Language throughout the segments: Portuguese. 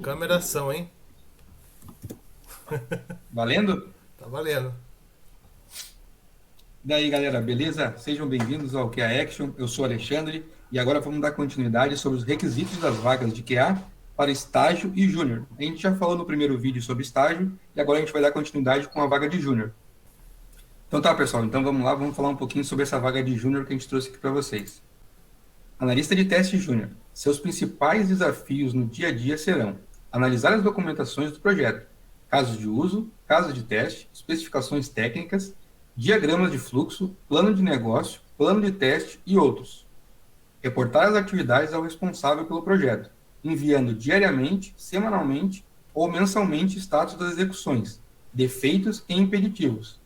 Câmera ação, hein? Valendo? Tá valendo. Daí, galera, beleza? Sejam bem-vindos ao QA Action. Eu sou o Alexandre e agora vamos dar continuidade sobre os requisitos das vagas de QA para estágio e júnior. A gente já falou no primeiro vídeo sobre estágio e agora a gente vai dar continuidade com a vaga de júnior. Então tá, pessoal, então vamos lá, vamos falar um pouquinho sobre essa vaga de júnior que a gente trouxe aqui para vocês. Analista de teste júnior. Seus principais desafios no dia a dia serão analisar as documentações do projeto, casos de uso, casos de teste, especificações técnicas, diagramas de fluxo, plano de negócio, plano de teste e outros. Reportar as atividades ao responsável pelo projeto, enviando diariamente, semanalmente ou mensalmente status das execuções, defeitos e impeditivos.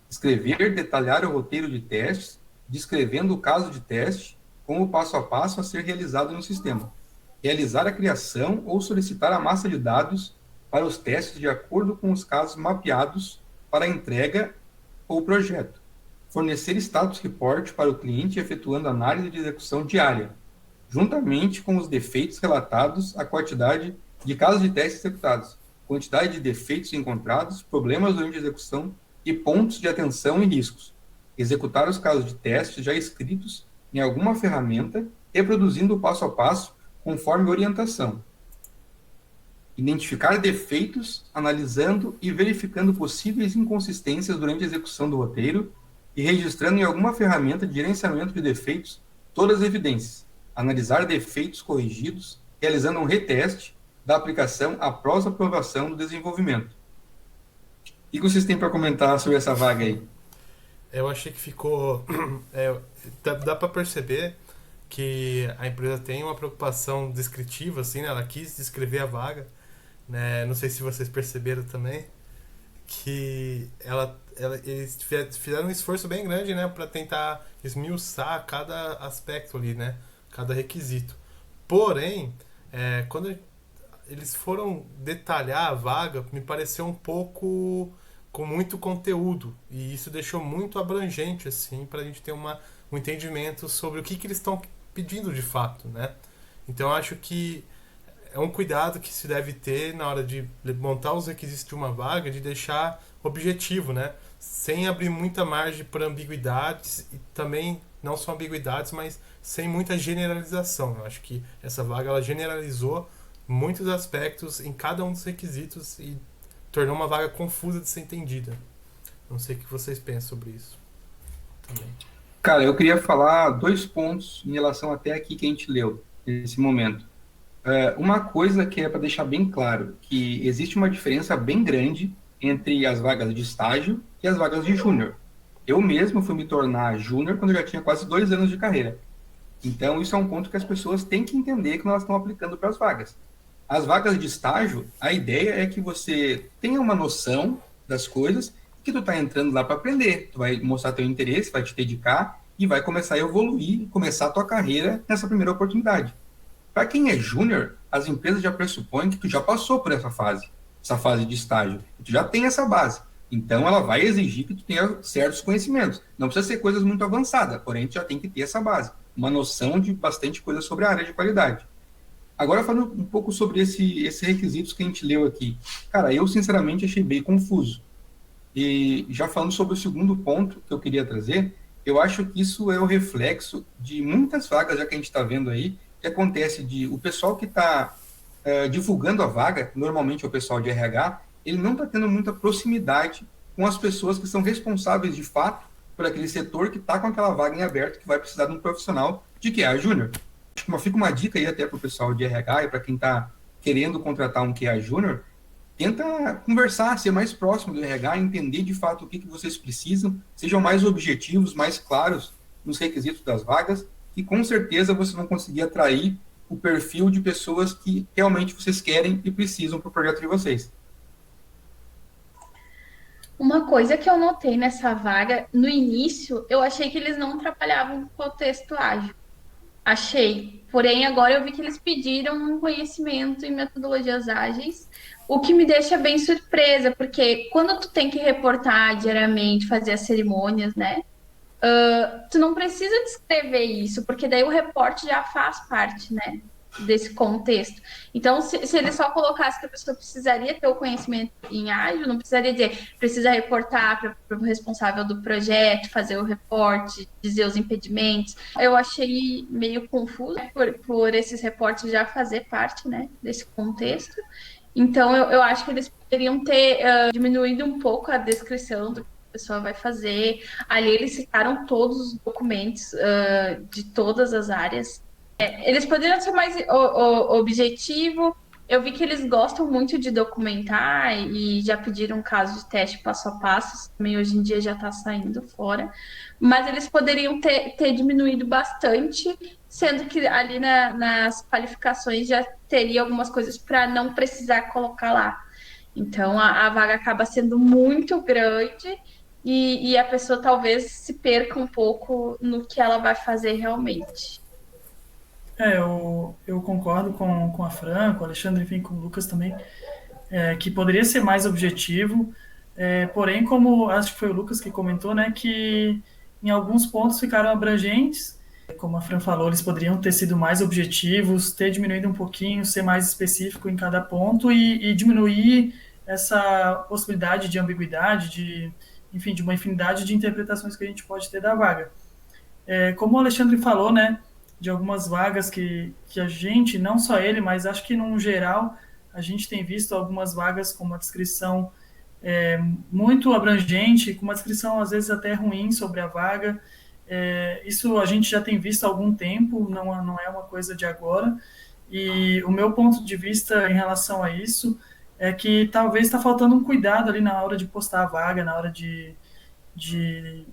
Escrever, detalhar o roteiro de testes, descrevendo o caso de teste, com o passo a passo a ser realizado no sistema. Realizar a criação ou solicitar a massa de dados para os testes de acordo com os casos mapeados para a entrega ou projeto. Fornecer status report para o cliente efetuando análise de execução diária, juntamente com os defeitos relatados, a quantidade de casos de testes executados, quantidade de defeitos encontrados, problemas durante a execução e pontos de atenção e riscos. Executar os casos de testes já escritos em alguma ferramenta, reproduzindo o passo a passo conforme orientação. Identificar defeitos, analisando e verificando possíveis inconsistências durante a execução do roteiro e registrando em alguma ferramenta de gerenciamento de defeitos todas as evidências. Analisar defeitos corrigidos, realizando um reteste da aplicação após a aprovação do desenvolvimento. O que vocês têm para comentar sobre essa vaga aí? Eu achei que ficou. Dá pra perceber que a empresa tem uma preocupação descritiva, assim, né? Ela quis descrever a vaga, né? Não sei se vocês perceberam também que eles fizeram um esforço bem grande, né, para tentar esmiuçar cada aspecto ali, né, cada requisito. Porém, quando eles foram detalhar a vaga, me pareceu um pouco com muito conteúdo e isso deixou muito abrangente assim para a gente ter um entendimento sobre o que eles estão pedindo de fato, né? Então eu acho que é um cuidado que se deve ter na hora de montar os requisitos de uma vaga, de deixar objetivo, né? Sem abrir muita margem para ambiguidades e também não só ambiguidades, mas sem muita generalização. Eu acho que essa vaga ela generalizou muitos aspectos em cada um dos requisitos e tornou uma vaga confusa de ser entendida. Não sei o que vocês pensam sobre isso também. Cara, eu queria falar dois pontos em relação até aqui que a gente leu nesse momento. Uma coisa que é para deixar bem claro, que existe uma diferença bem grande entre as vagas de estágio e as vagas de júnior. Eu mesmo fui me tornar júnior quando eu já tinha quase 2 anos de carreira. Então, isso é um ponto que as pessoas têm que entender quando elas estão aplicando para as vagas. As vagas de estágio, a ideia é que você tenha uma noção das coisas que tu está entrando lá para aprender. Tu vai mostrar teu interesse, vai te dedicar e vai começar a evoluir, começar a tua carreira nessa primeira oportunidade. Para quem é júnior, as empresas já pressupõem que tu já passou por essa fase de estágio. Tu já tem essa base. Então, ela vai exigir que tu tenha certos conhecimentos. Não precisa ser coisas muito avançadas, porém, tu já tem que ter essa base. Uma noção de bastante coisa sobre a área de qualidade. Agora, falando um pouco sobre esses requisitos que a gente leu aqui. Cara, eu, sinceramente, achei bem confuso. E já falando sobre o segundo ponto que eu queria trazer, eu acho que isso é o reflexo de muitas vagas, já que a gente está vendo aí, que acontece de o pessoal que está divulgando a vaga, normalmente é o pessoal de RH, ele não está tendo muita proximidade com as pessoas que são responsáveis de fato por aquele setor que está com aquela vaga em aberto, que vai precisar de um profissional de QA júnior. Acho que fica uma dica aí até para o pessoal de RH e para quem está querendo contratar um QA júnior, tenta conversar, ser mais próximo do RH, entender de fato o que vocês precisam, sejam mais objetivos, mais claros nos requisitos das vagas, e com certeza vocês vão conseguir atrair o perfil de pessoas que realmente vocês querem e precisam para o projeto de vocês. Uma coisa que eu notei nessa vaga, no início, eu achei que eles não trabalhavam com contexto ágil. Achei. Porém, agora eu vi que eles pediram um conhecimento em metodologias ágeis, o que me deixa bem surpresa, porque quando tu tem que reportar diariamente, fazer as cerimônias, né? Tu não precisa descrever isso, porque daí o reporte já faz parte, né? desse contexto. Então, se ele só colocasse que a pessoa precisaria ter o conhecimento em ágil, não precisaria dizer, precisa reportar para o responsável do projeto, fazer o reporte, dizer os impedimentos. Eu achei meio confuso por esses reportes já fazer parte, né, desse contexto. Então, eu acho que eles poderiam ter diminuído um pouco a descrição do que a pessoa vai fazer. Ali eles citaram todos os documentos de todas as áreas. Eles poderiam ser mais objetivo. Eu vi que eles gostam muito de documentar e já pediram um caso de teste passo a passo, também hoje em dia já está saindo fora. Mas eles poderiam ter diminuído bastante, sendo que ali nas qualificações já teria algumas coisas para não precisar colocar lá. Então a vaga acaba sendo muito grande e a pessoa talvez se perca um pouco no que ela vai fazer realmente. Eu concordo com a Fran, com o Alexandre, enfim, com o Lucas também, que poderia ser mais objetivo, porém, como acho que foi o Lucas que comentou, né, que em alguns pontos ficaram abrangentes, como a Fran falou, eles poderiam ter sido mais objetivos, ter diminuído um pouquinho, ser mais específico em cada ponto e diminuir essa possibilidade de ambiguidade, enfim, de uma infinidade de interpretações que a gente pode ter da vaga. Como o Alexandre falou, né, de algumas vagas que a gente, não só ele, mas acho que no geral, a gente tem visto algumas vagas com uma descrição muito abrangente, com uma descrição às vezes até ruim sobre a vaga. Isso a gente já tem visto há algum tempo, não é uma coisa de agora, e o meu ponto de vista em relação a isso é que talvez está faltando um cuidado ali na hora de postar a vaga, na hora de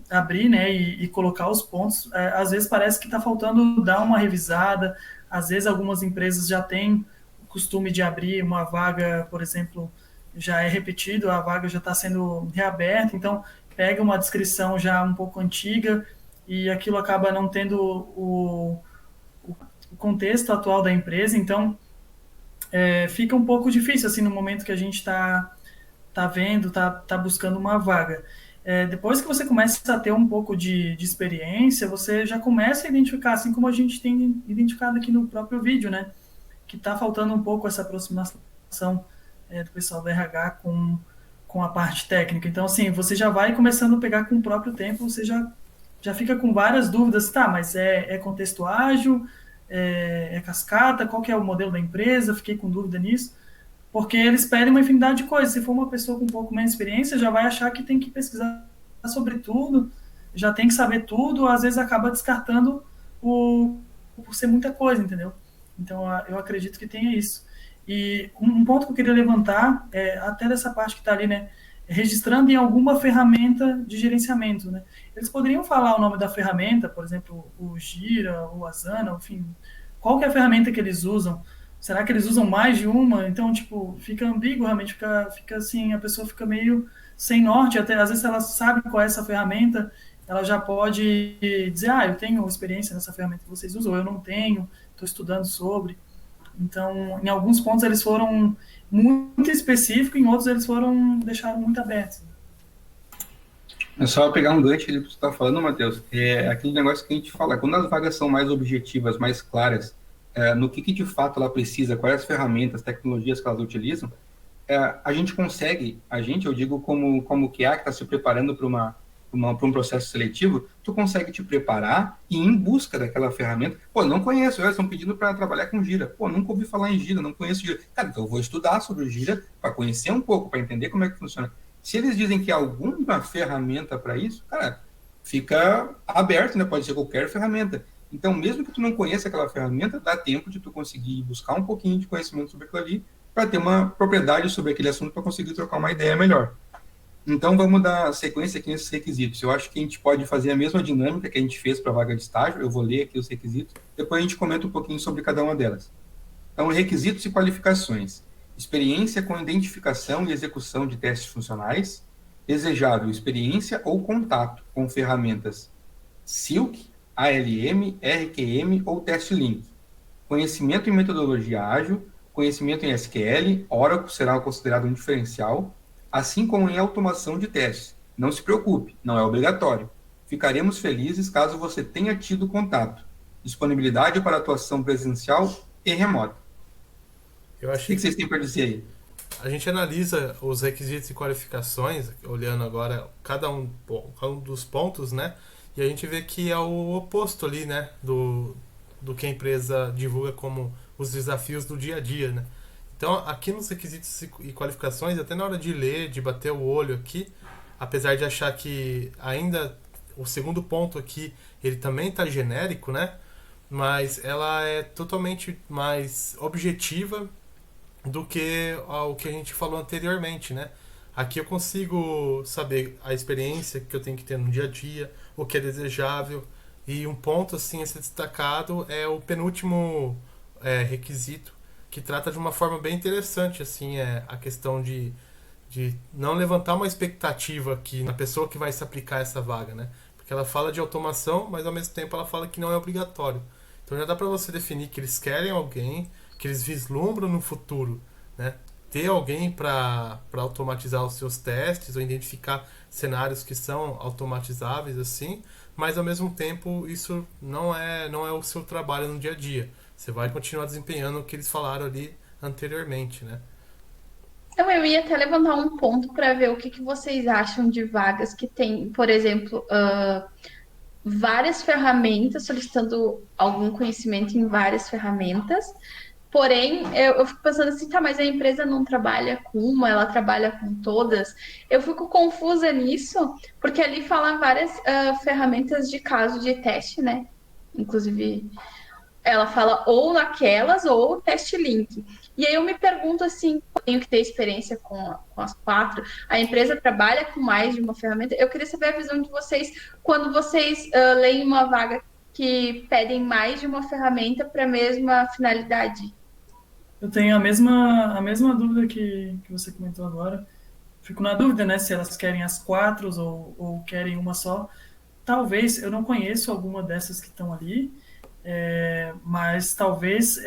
abrir, né, e colocar os pontos. Às vezes parece que está faltando dar uma revisada, às vezes algumas empresas já têm o costume de abrir uma vaga, por exemplo, já é repetido, a vaga já está sendo reaberta, então pega uma descrição já um pouco antiga e aquilo acaba não tendo o contexto atual da empresa, então fica um pouco difícil, assim, no momento que a gente está vendo, está buscando uma vaga. Depois que você começa a ter um pouco de experiência, você já começa a identificar, assim como a gente tem identificado aqui no próprio vídeo, né? Que está faltando um pouco essa aproximação do pessoal do RH com a parte técnica. Então, assim, você já vai começando a pegar com o próprio tempo, você já fica com várias dúvidas. Tá, mas é contexto ágil? É cascata? Qual que é o modelo da empresa? Fiquei com dúvida nisso. Porque eles pedem uma infinidade de coisas. Se for uma pessoa com um pouco menos experiência, já vai achar que tem que pesquisar sobre tudo, já tem que saber tudo, às vezes acaba descartando por ser muita coisa, entendeu? Então, eu acredito que tenha isso. E um ponto que eu queria levantar, até dessa parte que está ali, né, registrando em alguma ferramenta de gerenciamento, né? Eles poderiam falar o nome da ferramenta, por exemplo, o Gira, o Asana, enfim, qual que é a ferramenta que eles usam? Será que eles usam mais de uma? Então, tipo, fica ambíguo, realmente, fica assim, a pessoa fica meio sem norte, até às vezes ela sabe qual é essa ferramenta, ela já pode dizer, eu tenho experiência nessa ferramenta que vocês usam, ou eu não tenho, estou estudando sobre. Então, em alguns pontos eles foram muito específicos, em outros eles deixaram muito abertos. É só pegar um gancho ali que você está falando, Matheus, aquele negócio que a gente fala, quando as vagas são mais objetivas, mais claras, no que de fato ela precisa, quais as ferramentas, tecnologias que elas utilizam, a gente consegue, eu digo como que está se preparando para um processo seletivo, tu consegue te preparar e ir em busca daquela ferramenta. Pô, não conheço, eles estão pedindo para trabalhar com Gira. Pô, nunca ouvi falar em Gira, não conheço Gira. Cara, então eu vou estudar sobre o Gira para conhecer um pouco, para entender como é que funciona. Se eles dizem que há alguma ferramenta para isso, cara, fica aberto, né? Pode ser qualquer ferramenta. Então, mesmo que tu não conheça aquela ferramenta, dá tempo de tu conseguir buscar um pouquinho de conhecimento sobre aquilo ali para ter uma propriedade sobre aquele assunto para conseguir trocar uma ideia melhor. Então, vamos dar sequência aqui nesses requisitos. Eu acho que a gente pode fazer a mesma dinâmica que a gente fez para a vaga de estágio. Eu vou ler aqui os requisitos, depois a gente comenta um pouquinho sobre cada uma delas. Então, requisitos e qualificações. Experiência com identificação e execução de testes funcionais. Desejável, experiência ou contato com ferramentas Silk, ALM, RQM ou TestLink. Conhecimento em metodologia ágil, conhecimento em SQL, Oracle será considerado um diferencial, assim como em automação de testes. Não se preocupe, não é obrigatório. Ficaremos felizes caso você tenha tido contato. Disponibilidade para atuação presencial e remota. Eu O achei que vocês têm para dizer aí? a gente analisa os requisitos e qualificações, olhando agora cada um dos pontos, né? E a gente vê que é o oposto ali, né? Do que a empresa divulga como os desafios do dia a dia, né? Então, aqui nos requisitos e qualificações, até na hora de ler, de bater o olho aqui, apesar de achar que ainda o segundo ponto aqui, ele também está genérico, né? Mas ela é totalmente mais objetiva do que o que a gente falou anteriormente, né? Aqui eu consigo saber a experiência que eu tenho que ter no dia a dia, o que é desejável, e um ponto assim a ser destacado é o penúltimo requisito, que trata de uma forma bem interessante, assim, a questão de não levantar uma expectativa aqui na pessoa que vai se aplicar essa vaga, né? Porque ela fala de automação, mas ao mesmo tempo ela fala que não é obrigatório. Então já dá para você definir que eles querem alguém, que eles vislumbram no futuro, né? Ter alguém para automatizar os seus testes ou identificar cenários que são automatizáveis assim, mas ao mesmo tempo isso não é o seu trabalho no dia a dia. Você vai continuar desempenhando o que eles falaram ali anteriormente, né? Então, eu ia até levantar um ponto para ver o que, que vocês acham de vagas que tem, por exemplo, várias ferramentas, solicitando algum conhecimento em várias ferramentas. Porém, eu fico pensando assim, tá, mas a empresa não trabalha com uma, ela trabalha com todas. Eu fico confusa nisso, porque ali fala várias ferramentas de caso de teste, né? Inclusive, ela fala ou naquelas ou teste link. E aí eu me pergunto assim, tenho que ter experiência com as quatro. A empresa trabalha com mais de uma ferramenta. Eu queria saber a visão de vocês quando vocês leem uma vaga que pedem mais de uma ferramenta para a mesma finalidade. Eu tenho a mesma dúvida que você comentou agora. Fico na dúvida, né, se elas querem as quatro ou querem uma só. Talvez, eu não conheço alguma dessas que estão ali, mas talvez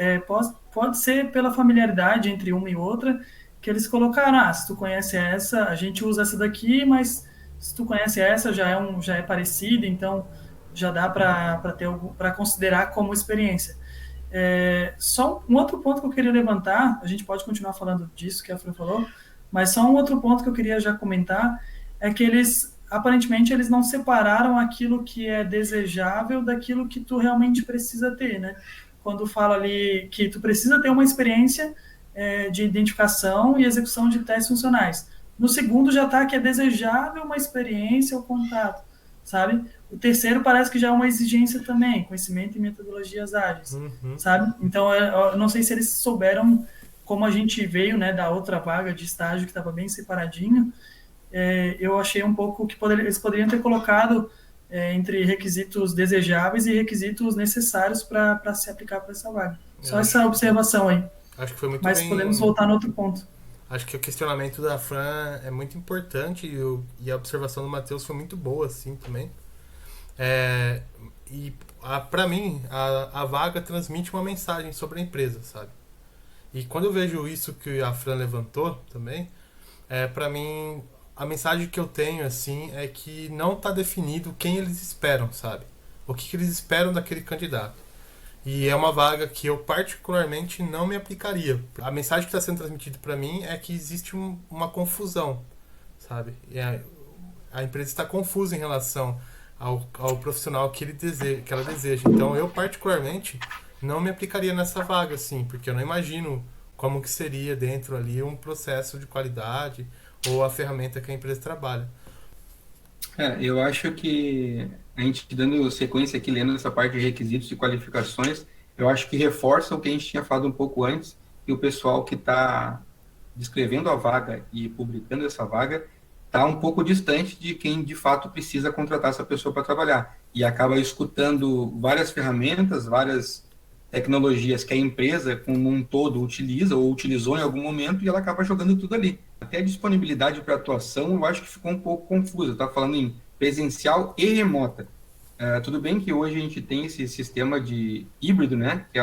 pode ser pela familiaridade entre uma e outra, que eles colocaram, se tu conhece essa, a gente usa essa daqui, mas se tu conhece essa, já é parecida, então já dá para considerar como experiência. Só um outro ponto que eu queria levantar, a gente pode continuar falando disso que a Fran falou, mas só um outro ponto que eu queria já comentar é que aparentemente eles não separaram aquilo que é desejável daquilo que tu realmente precisa ter, né? Quando fala ali que tu precisa ter uma experiência de identificação e execução de testes funcionais. No segundo já está que é desejável uma experiência ou contato, sabe? O terceiro parece que já é uma exigência também, conhecimento e metodologias ágeis, sabe? Então, eu não sei se eles souberam, como a gente veio, né, da outra vaga de estágio que estava bem separadinho, eu achei um pouco que eles poderiam ter colocado entre requisitos desejáveis e requisitos necessários para se aplicar para essa vaga. Só essa observação aí. Acho que foi muito Mas bem. podemos voltar no outro ponto. Acho que o questionamento da Fran é muito importante e a observação do Matheus foi muito boa, assim, também. Pra mim, a vaga transmite uma mensagem sobre a empresa, sabe? E quando eu vejo isso que a Fran levantou também, pra mim, a mensagem que eu tenho, assim, é que não tá definido quem eles esperam, sabe? O que eles esperam daquele candidato. E é uma vaga que eu particularmente não me aplicaria. A mensagem que está sendo transmitida para mim é que existe uma confusão, sabe? E a empresa está confusa em relação ao profissional que ela deseja. Então eu particularmente não me aplicaria nessa vaga, assim, porque eu não imagino como que seria dentro ali um processo de qualidade ou a ferramenta que a empresa trabalha. Eu acho que a gente dando sequência aqui, lendo essa parte de requisitos e qualificações, eu acho que reforça o que a gente tinha falado um pouco antes, que o pessoal que está descrevendo a vaga e publicando essa vaga está um pouco distante de quem de fato precisa contratar essa pessoa para trabalhar. E acaba escutando várias ferramentas, várias tecnologias que a empresa como um todo utiliza ou utilizou em algum momento e ela acaba jogando tudo ali. Até a disponibilidade para atuação eu acho que ficou um pouco confusa. Está falando em presencial e remota. Tudo bem que hoje a gente tem esse sistema de híbrido, né? Que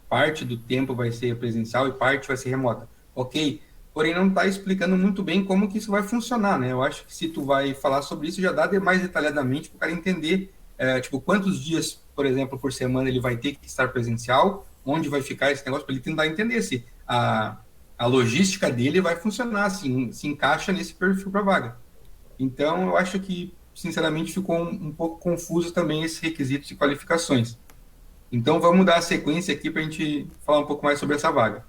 parte do tempo vai ser presencial e parte vai ser remota. Ok, porém não está explicando muito bem como que isso vai funcionar, né? Eu acho que se tu vai falar sobre isso já dá mais detalhadamente para o cara entender, quantos dias, por exemplo, por semana ele vai ter que estar presencial onde vai ficar esse negócio, para ele tentar entender se a logística dele vai funcionar, se encaixa nesse perfil para vaga. Então, eu acho que, sinceramente, ficou um pouco confuso também esse requisito de qualificações. Então, vamos dar a sequência aqui para a gente falar um pouco mais sobre essa vaga.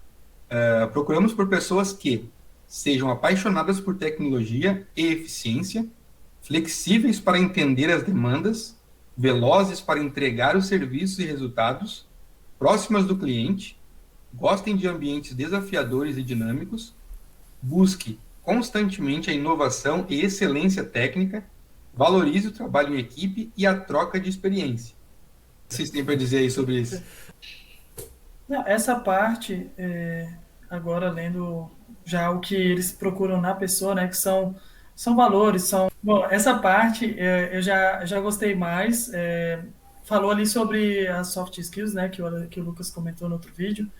Procuramos por pessoas que sejam apaixonadas por tecnologia e eficiência, flexíveis para entender as demandas, velozes para entregar os serviços e resultados, próximas do cliente, gostem de ambientes desafiadores e dinâmicos, busque constantemente a inovação e excelência técnica, valorize o trabalho em equipe e a troca de experiência. O que vocês têm para dizer aí sobre isso? Não, essa parte, agora lendo já o que eles procuram na pessoa, né, que são valores, são... Bom, essa parte eu já gostei mais. Falou ali sobre as soft skills, né, que o Lucas comentou no outro vídeo,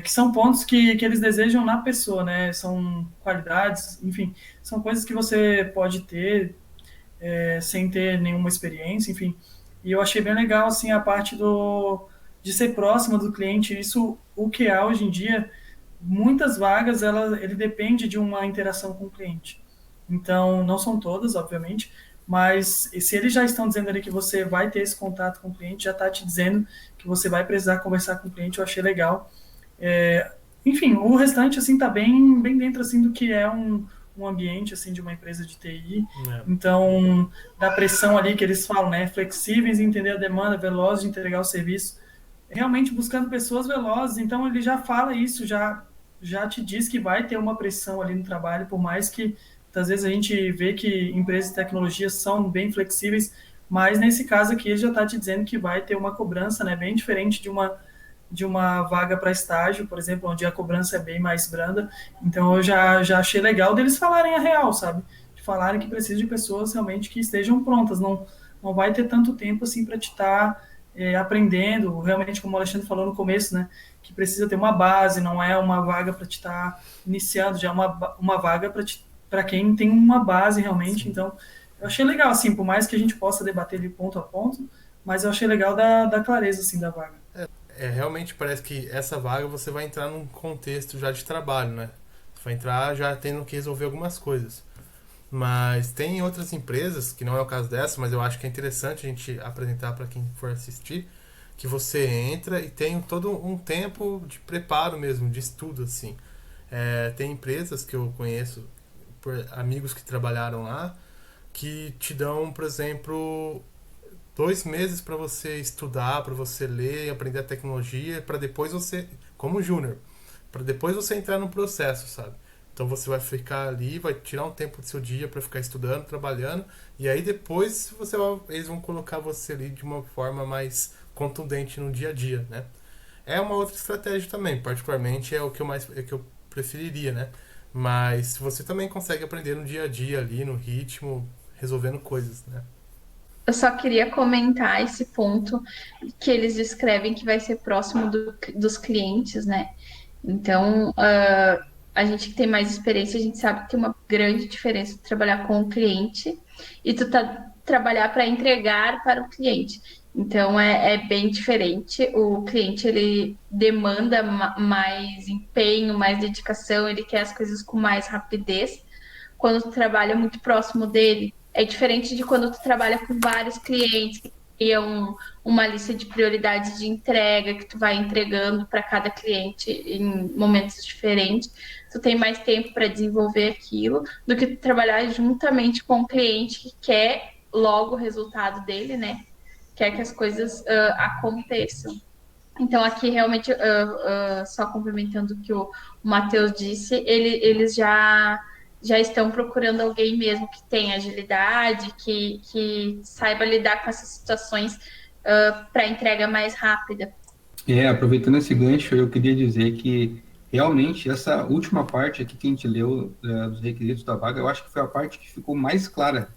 que são pontos que eles desejam na pessoa, né, são qualidades, enfim, são coisas que você pode ter sem ter nenhuma experiência, enfim. E eu achei bem legal, assim, a parte de ser próximo do cliente. Isso, o QA hoje em dia, muitas vagas, ele depende de uma interação com o cliente. Então, não são todas, obviamente, mas se eles já estão dizendo ali que você vai ter esse contato com o cliente, já está te dizendo que você vai precisar conversar com o cliente, eu achei legal. Enfim, o restante, assim, está bem dentro, assim, do que é um ambiente, assim, de uma empresa de TI. Então, da pressão ali que eles falam, né, flexíveis em entender a demanda, velozes de entregar o serviço, realmente buscando pessoas velozes. Então, ele já fala isso, já te diz que vai ter uma pressão ali no trabalho, por mais que muitas vezes a gente vê que empresas de tecnologia são bem flexíveis, mas nesse caso aqui ele já está te dizendo que vai ter uma cobrança, né, bem diferente de uma vaga para estágio, por exemplo, onde a cobrança é bem mais branda. Então eu já achei legal deles falarem a real, sabe? De falarem que precisa de pessoas realmente que estejam prontas, não vai ter tanto tempo assim para te estar aprendendo, realmente, como o Alexandre falou no começo, né, que precisa ter uma base, não é uma vaga para te estar iniciando, já é uma vaga para quem tem uma base realmente. Sim. Então, eu achei legal, assim, por mais que a gente possa debater ele ponto a ponto, mas eu achei legal da clareza, assim, da vaga. Realmente parece que essa vaga você vai entrar num contexto já de trabalho, né? Você vai entrar já tendo que resolver algumas coisas. Mas tem outras empresas, que não é o caso dessa, mas eu acho que é interessante a gente apresentar para quem for assistir, que você entra e tem todo um tempo de preparo mesmo, de estudo, assim. Tem empresas que eu conheço, por amigos que trabalharam lá, que te dão, por exemplo, 2 meses para você estudar, para você ler e aprender a tecnologia, para depois você, como júnior, para depois você entrar no processo, sabe? Então você vai ficar ali, vai tirar um tempo do seu dia para ficar estudando, trabalhando, e aí depois eles vão colocar você ali de uma forma mais contundente no dia a dia, né? É uma outra estratégia também, particularmente é o que eu preferiria, né? Mas você também consegue aprender no dia a dia ali, no ritmo, resolvendo coisas, né? Eu só queria comentar esse ponto que eles descrevem que vai ser próximo dos clientes, né? Então, a gente que tem mais experiência, a gente sabe que tem uma grande diferença de trabalhar com o cliente e trabalhar para entregar para o cliente. Então, é bem diferente. O cliente, ele demanda mais empenho, mais dedicação, ele quer as coisas com mais rapidez. Quando tu trabalha muito próximo dele, é diferente de quando tu trabalha com vários clientes, que criam uma lista de prioridades de entrega, que tu vai entregando para cada cliente em momentos diferentes. Tu tem mais tempo para desenvolver aquilo, do que tu trabalhar juntamente com o cliente que quer logo o resultado dele, né? Quer que as coisas aconteçam. Então, aqui, realmente, só complementando o que o Matheus disse, eles já estão procurando alguém mesmo que tenha agilidade, que saiba lidar com essas situações para entrega mais rápida. Aproveitando esse gancho, eu queria dizer que realmente essa última parte aqui que a gente leu dos requisitos da vaga, eu acho que foi a parte que ficou mais clara,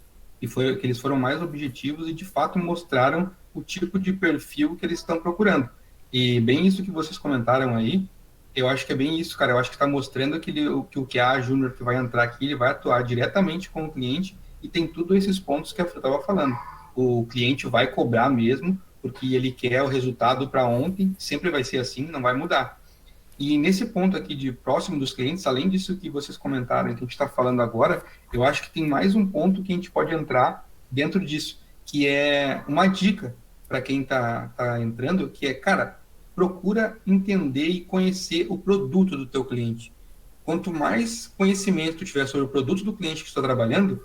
e foi que eles foram mais objetivos e de fato mostraram o tipo de perfil que eles estão procurando. E bem isso que vocês comentaram aí, eu acho que é bem isso, cara. Eu acho que está mostrando que o QA Júnior que vai entrar aqui, ele vai atuar diretamente com o cliente e tem todos esses pontos que a Fran estava falando. O cliente vai cobrar mesmo, porque ele quer o resultado para ontem, sempre vai ser assim, não vai mudar. E nesse ponto aqui de próximo dos clientes, além disso que vocês comentaram, que a gente está falando agora, eu acho que tem mais um ponto que a gente pode entrar dentro disso, que é uma dica para quem está entrando, que é, cara, procura entender e conhecer o produto do teu cliente. Quanto mais conhecimento tu tiver sobre o produto do cliente que está trabalhando,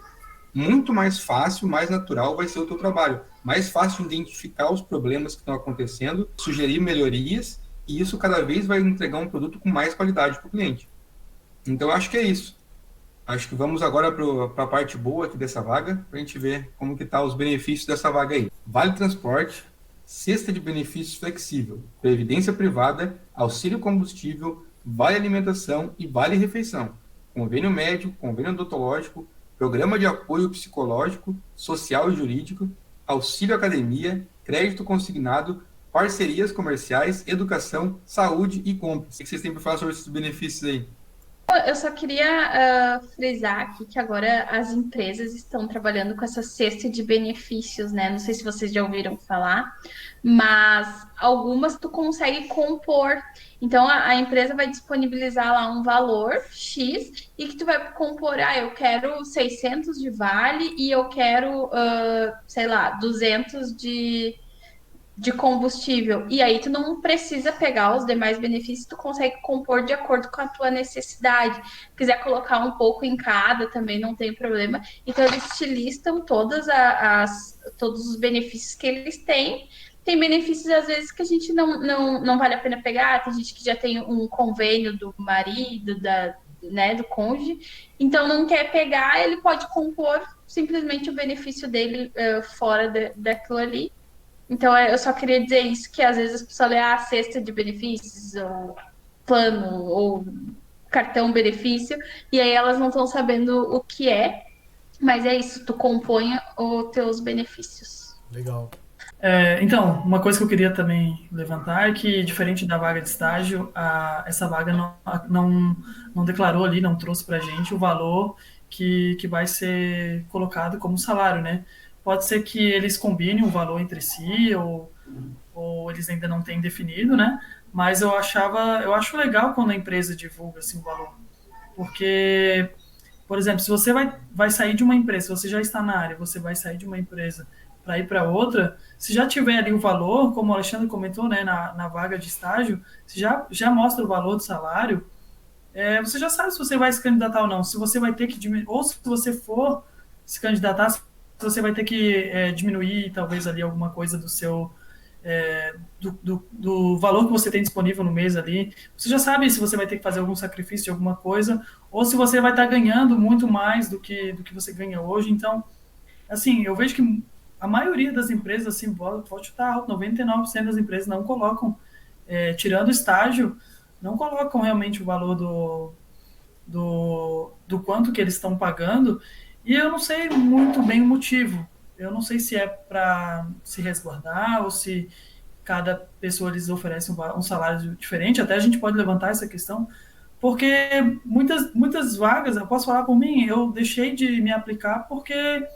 muito mais fácil, mais natural vai ser o teu trabalho. Mais fácil identificar os problemas que estão acontecendo, sugerir melhorias, e isso cada vez vai entregar um produto com mais qualidade para o cliente. Então, acho que é isso. Acho que vamos agora para a parte boa aqui dessa vaga, para a gente ver como que tá os benefícios dessa vaga aí. Vale transporte, cesta de benefícios flexível, previdência privada, auxílio combustível, vale alimentação e vale refeição, convênio médico, convênio odontológico, programa de apoio psicológico, social e jurídico, auxílio academia, crédito consignado, parcerias comerciais, educação, saúde e compras. O que vocês têm para falar sobre esses benefícios aí? Eu só queria frisar aqui que agora as empresas estão trabalhando com essa cesta de benefícios, né? Não sei se vocês já ouviram falar, mas algumas tu consegue compor. Então a empresa vai disponibilizar lá um valor X e que tu vai compor, eu quero 600 de vale e eu quero, sei lá, 200 de combustível. E aí tu não precisa pegar os demais benefícios, tu consegue compor de acordo com a tua necessidade. Se quiser colocar um pouco em cada, também não tem problema. Então eles te listam todos os benefícios que eles têm. Tem benefícios, às vezes, que a gente não vale a pena pegar. Tem gente que já tem um convênio do marido, do cônjuge. Então, não quer pegar, ele pode compor simplesmente o benefício dele fora daquilo ali. Então, eu só queria dizer isso, que às vezes as pessoas lêem a cesta de benefícios, ou plano, ou cartão benefício, e aí elas não estão sabendo o que é, mas é isso, tu compõe os teus benefícios. Legal. Então, uma coisa que eu queria também levantar é que, diferente da vaga de estágio, essa vaga não declarou ali, não trouxe para a gente o valor que vai ser colocado como salário, né? Pode ser que eles combinem o valor entre si, ou eles ainda não têm definido, né? Mas eu acho legal quando a empresa divulga assim, o valor. Porque, por exemplo, se você vai sair de uma empresa, se você já está na área, você vai sair de uma empresa para ir para outra, se já tiver ali o valor, como o Alexandre comentou, né, na vaga de estágio, se já mostra o valor do salário, você já sabe se você vai se candidatar ou não, se você vai ter que diminuir, ou se você for se candidatar, você vai ter que diminuir talvez ali alguma coisa do seu do valor que você tem disponível no mês ali. Você já sabe se você vai ter que fazer algum sacrifício de alguma coisa, ou se você vai estar ganhando muito mais do que você ganha hoje. Então, assim, eu vejo que a maioria das empresas, assim, pode chutar alto, 99% das empresas não colocam, tirando o estágio, não colocam realmente o valor do quanto que eles estão pagando. E eu não sei muito bem o motivo. Eu não sei se é para se resguardar ou se cada pessoa eles oferecem um salário diferente. Até a gente pode levantar essa questão, porque muitas vagas, eu posso falar por mim, eu deixei de me aplicar porque,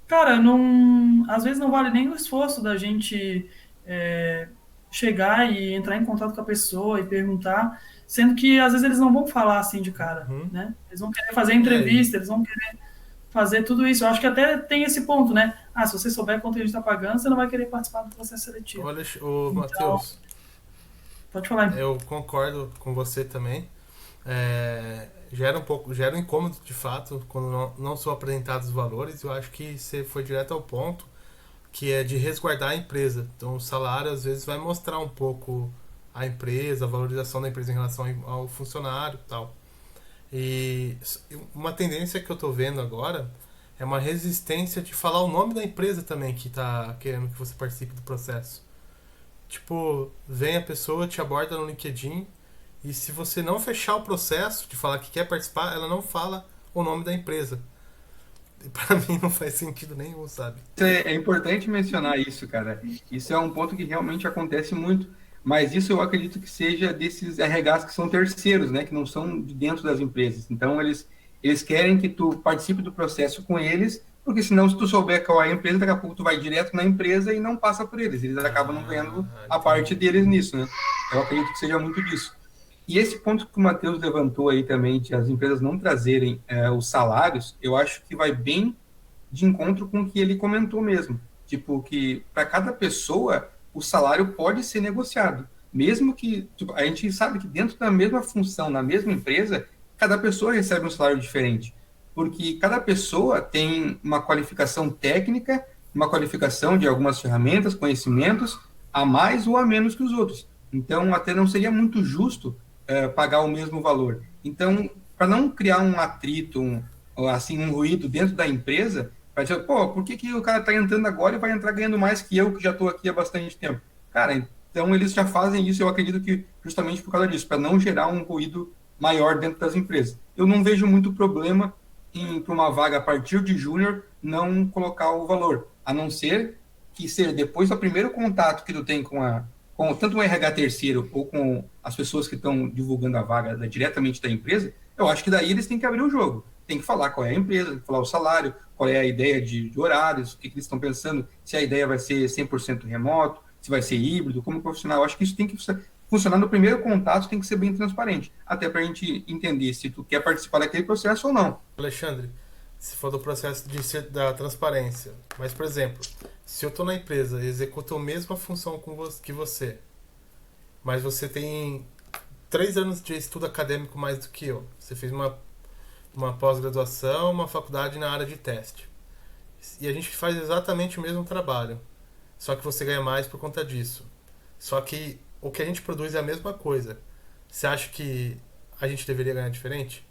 cara, às vezes não vale nem o esforço da gente chegar e entrar em contato com a pessoa e perguntar, sendo que às vezes eles não vão falar assim de cara, né? Eles vão querer fazer entrevista, eles vão querer fazer tudo isso. Eu acho que até tem esse ponto, né? Se você souber quanto a gente está pagando, você não vai querer participar do processo seletivo. Olha, então, Matheus, pode falar. Eu concordo com você também. Gera um incômodo, de fato, quando não são apresentados os valores. Eu acho que você foi direto ao ponto, que é de resguardar a empresa. Então, o salário, às vezes, vai mostrar um pouco a empresa, a valorização da empresa em relação ao funcionário e tal. E uma tendência que eu tô vendo agora é uma resistência de falar o nome da empresa também que tá querendo que você participe do processo. Tipo, vem a pessoa, te aborda no LinkedIn, e se você não fechar o processo de falar que quer participar, ela não fala o nome da empresa. E pra mim não faz sentido nenhum, sabe? É importante mencionar isso, cara. Isso é um ponto que realmente acontece muito. Mas isso eu acredito que seja desses RHs que são terceiros, né, que não são de dentro das empresas. Então, eles querem que tu participe do processo com eles, Porque senão, se tu souber qual é a empresa, daqui a pouco tu vai direto na empresa e não passa por eles. Eles acabam não ganhando a parte deles nisso, né? Eu acredito que seja muito disso. E esse ponto que o Matheus levantou aí também, de as empresas não trazerem os salários, eu acho que vai bem de encontro com o que ele comentou mesmo. Tipo, que para cada pessoa o salário pode ser negociado. Mesmo que tipo, a gente sabe que dentro da mesma função, na mesma empresa, cada pessoa recebe um salário diferente. Porque cada pessoa tem uma qualificação técnica, uma qualificação de algumas ferramentas, conhecimentos, a mais ou a menos que os outros. Então, até não seria muito justo pagar o mesmo valor. Então, para não criar um atrito, um ruído dentro da empresa, vai dizer, pô, por que o cara está entrando agora e vai entrar ganhando mais que eu, que já estou aqui há bastante tempo? Cara, então eles já fazem isso, eu acredito que justamente por causa disso, para não gerar um ruído maior dentro das empresas. Eu não vejo muito problema para uma vaga a partir de júnior não colocar o valor, a não ser que seja depois do primeiro contato que tu tem com tanto o RH terceiro ou com as pessoas que estão divulgando a vaga diretamente da empresa, eu acho que daí eles têm que abrir o jogo. Tem que falar qual é a empresa, tem que falar o salário, qual é a ideia de horários, o que eles estão pensando, se a ideia vai ser 100% remoto, se vai ser híbrido, como profissional. Eu acho que isso tem que funcionar no primeiro contato, tem que ser bem transparente, até para a gente entender se tu quer participar daquele processo ou não. Alexandre, se for do processo da transparência, mas, por exemplo, se eu estou na empresa e executo a mesma função que você, mas você tem 3 anos de estudo acadêmico mais do que eu, você fez uma pós-graduação, uma faculdade na área de teste, e a gente faz exatamente o mesmo trabalho, só que você ganha mais por conta disso. Só que o que a gente produz é a mesma coisa. Você acha que a gente deveria ganhar diferente?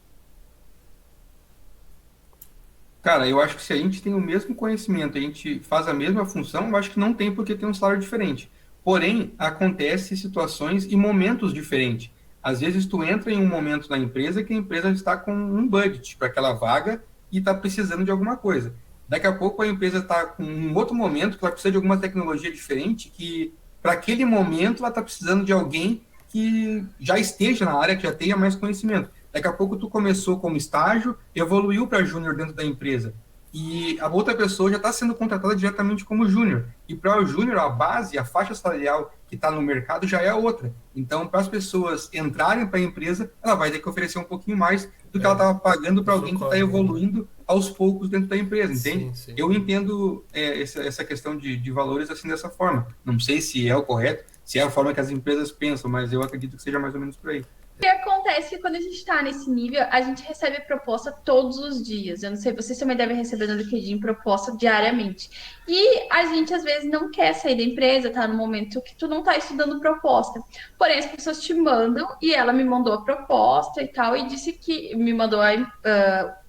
Cara, eu acho que se a gente tem o mesmo conhecimento, a gente faz a mesma função, eu acho que não tem por que ter um salário diferente. Porém, acontece situações e momentos diferentes. Às vezes tu entra em um momento na empresa que a empresa está com um budget para aquela vaga e está precisando de alguma coisa. Daqui a pouco a empresa está com um outro momento que ela precisa de alguma tecnologia diferente que para aquele momento ela está precisando de alguém que já esteja na área, que já tenha mais conhecimento. Daqui a pouco tu começou como estágio, evoluiu para júnior dentro da empresa. E a outra pessoa já está sendo contratada diretamente como júnior. E para o júnior, a base, a faixa salarial que está no mercado já é outra. Então, para as pessoas entrarem para a empresa, ela vai ter que oferecer um pouquinho mais do que ela estava pagando para alguém que está evoluindo aos poucos dentro da empresa, entende? Sim. Eu entendo essa questão de valores assim dessa forma. Não sei se é o correto, se é a forma que as empresas pensam, mas eu acredito que seja mais ou menos por aí. O que acontece é que quando a gente está nesse nível, a gente recebe proposta todos os dias. Eu não sei, vocês também devem receber no LinkedIn proposta diariamente. E a gente, às vezes, não quer sair da empresa, tá no momento que tu não tá estudando proposta. Porém, as pessoas te mandam, e ela me mandou a proposta e tal, e disse que me mandou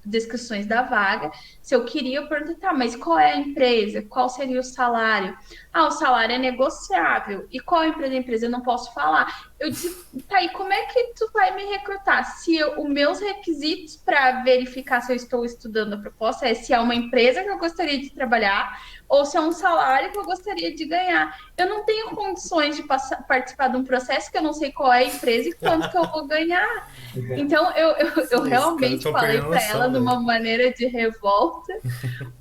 descrições da vaga. Se eu queria, eu perguntei, tá, mas qual é a empresa? Qual seria o salário? Ah, o salário é negociável. E qual é a empresa? Eu não posso falar. Eu disse, tá, e como é que tu vai me recrutar? Se os meus requisitos para verificar se eu estou estudando a proposta é se é uma empresa que eu gostaria de trabalhar ou se é um salário que eu gostaria de ganhar. Eu não tenho condições de participar de um processo que eu não sei qual é a empresa e quanto que eu vou ganhar. Então, eu realmente falei para ela de uma maneira de revolta,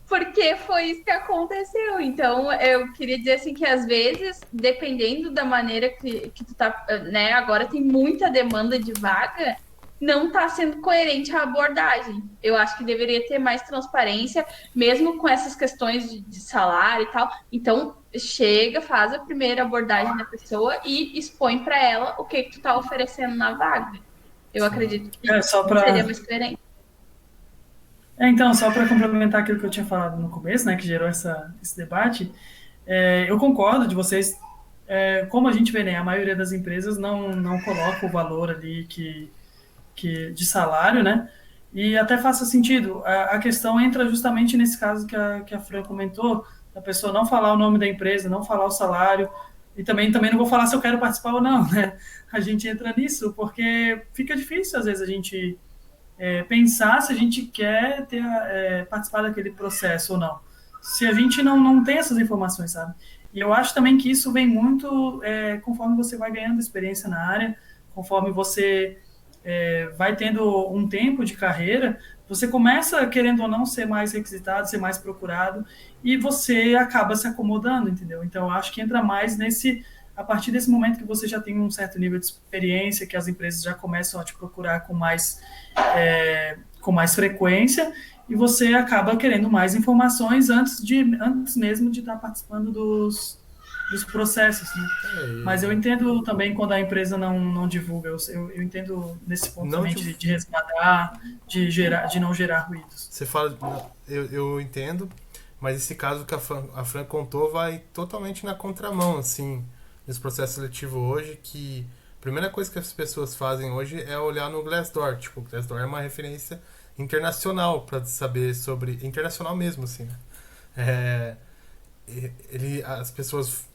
porque foi isso que aconteceu. Então, eu queria dizer assim que às vezes, dependendo da maneira que tu tá, né, agora tem muita demanda de vaga, não está sendo coerente a abordagem. Eu acho que deveria ter mais transparência, mesmo com essas questões de salário e tal. Então, chega, faz a primeira abordagem da pessoa e expõe para ela o que tu está oferecendo na vaga. Eu acredito que seria mais coerente. Então, só para complementar aquilo que eu tinha falado no começo, né, que gerou esse debate, eu concordo de vocês. Como a gente vê, né, a maioria das empresas não coloca o valor ali de salário, né? E até faz sentido. A questão entra justamente nesse caso que a Fran comentou, a pessoa não falar o nome da empresa, não falar o salário, e também não vou falar se eu quero participar ou não, né? A gente entra nisso, porque fica difícil, às vezes, a gente pensar se a gente quer participar daquele processo ou não. Se a gente não tem essas informações, sabe? E eu acho também que isso vem muito conforme você vai ganhando experiência na área, conforme você vai tendo um tempo de carreira, você começa, querendo ou não, ser mais requisitado, ser mais procurado, e você acaba se acomodando, entendeu? Então, eu acho que entra mais a partir desse momento que você já tem um certo nível de experiência, que as empresas já começam a te procurar com mais frequência, e você acaba querendo mais informações antes mesmo de estar participando dos processos, né? Mas eu entendo também quando a empresa não divulga, eu entendo nesse ponto Não também div- de resguardar, de não gerar ruídos. Você fala, eu entendo, mas esse caso que a Fran contou vai totalmente na contramão, assim, nesse processo seletivo hoje, que a primeira coisa que as pessoas fazem hoje é olhar no Glassdoor. Tipo, o Glassdoor é uma referência internacional para saber sobre... Internacional mesmo, assim, né? É, as pessoas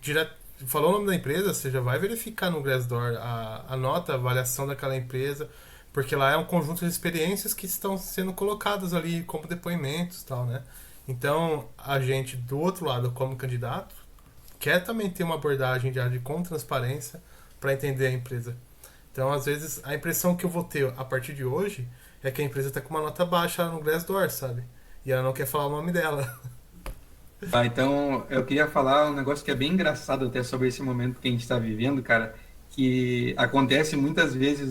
falou o nome da empresa, você já vai verificar no Glassdoor a nota, a avaliação daquela empresa, porque lá é um conjunto de experiências que estão sendo colocadas ali como depoimentos e tal, né? Então, a gente, do outro lado, como candidato, quer também ter uma abordagem com transparência para entender a empresa. Então, às vezes, a impressão que eu vou ter a partir de hoje é que a empresa está com uma nota baixa no Glassdoor, sabe? E ela não quer falar o nome dela. Tá, então eu queria falar um negócio que é bem engraçado até sobre esse momento que a gente está vivendo, cara, que acontece muitas vezes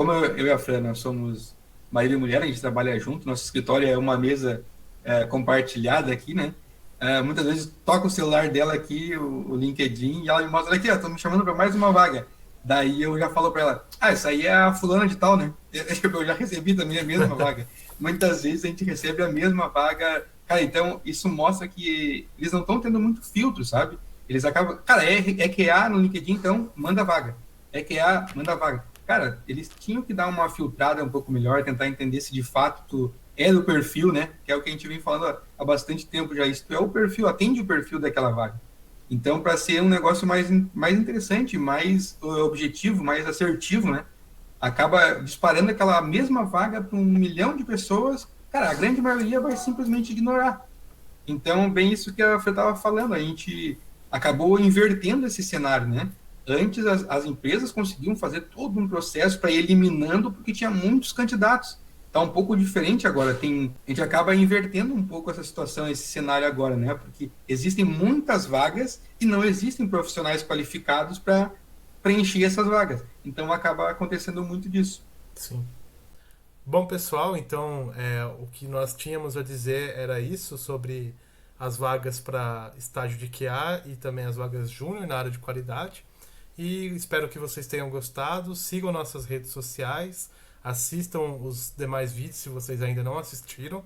Como eu e a Fran, nós somos marido e mulher, a gente trabalha junto, nosso escritório é uma mesa compartilhada aqui, né? Muitas vezes toca o celular dela aqui, o LinkedIn, e ela me mostra aqui, ó, estão me chamando para mais uma vaga. Daí eu já falo para ela, essa aí é a fulana de tal, né? Eu já recebi também a mesma vaga. Muitas vezes a gente recebe a mesma vaga. Cara, então isso mostra que eles não estão tendo muito filtro, sabe? Eles acabam. Cara, é QA no LinkedIn, então manda vaga. É QA, manda vaga. Cara, eles tinham que dar uma filtrada um pouco melhor, tentar entender se de fato tu é do perfil, né? Que é o que a gente vem falando há bastante tempo já. Isso tu é o perfil, atende o perfil daquela vaga. Então, para ser um negócio mais interessante, mais objetivo, mais assertivo, né? Acaba disparando aquela mesma vaga para 1 milhão de pessoas, cara, a grande maioria vai simplesmente ignorar. Então, bem isso que a Fê estava falando, a gente acabou invertendo esse cenário, né? Antes, as empresas conseguiam fazer todo um processo para ir eliminando, porque tinha muitos candidatos. Está um pouco diferente agora. A gente acaba invertendo um pouco essa situação, esse cenário agora, né? Porque existem muitas vagas e não existem profissionais qualificados para preencher essas vagas. Então, acaba acontecendo muito disso. Sim. Bom, pessoal, então o que nós tínhamos a dizer era isso sobre as vagas para estágio de QA e também as vagas júnior na área de qualidade. E espero que vocês tenham gostado. Sigam nossas redes sociais, assistam os demais vídeos se vocês ainda não assistiram.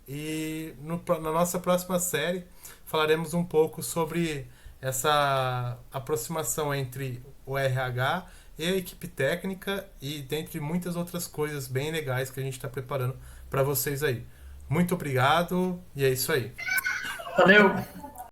E na nossa próxima série falaremos um pouco sobre essa aproximação entre o RH e a equipe técnica e dentre muitas outras coisas bem legais que a gente está preparando para vocês aí. Muito obrigado e é isso aí. Valeu!